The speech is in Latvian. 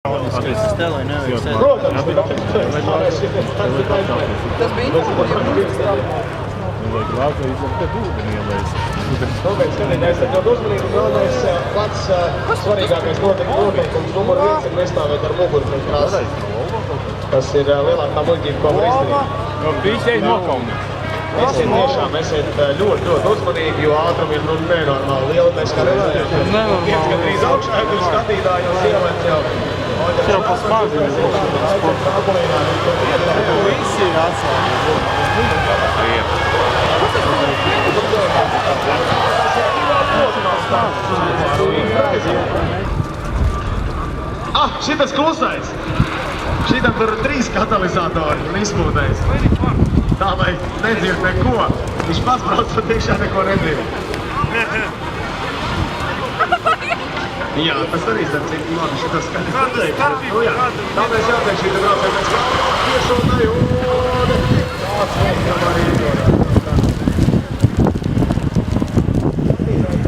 Stelai nevajag sēdēt. Protams, Tas bija Vajag lāku izlaikt, tad ūdeni ielaist. Tāpēc skatīties, ļoti uzmanīgi un galvenais pats svarīgākais noteikums numur 1 ir nestāvēt ar muguru pret krāsu. Tas ir lielākā muļķība, ko var izdarīt. No pīķei nokaunīt. Esiet ļoti uzmanīgi, jo ātrumi ir nenormāli lieli. Mēs kā redzējām, viens gandrīz augšā, kur skatītāji jau sievietes jau. Jau pa smagi ir sporta. Visi ir atslēgi. Šitas klusais. Šitam tur 3 katalizatori un izpūtējs. Tā, lai nedzird neko. Viņš pats braucot iekšā neko nedzird. Jā, tas arī starp citu labi šitas skaļi. Tā mēs jāteikt šī te braucēt pēc galvā tiešotai.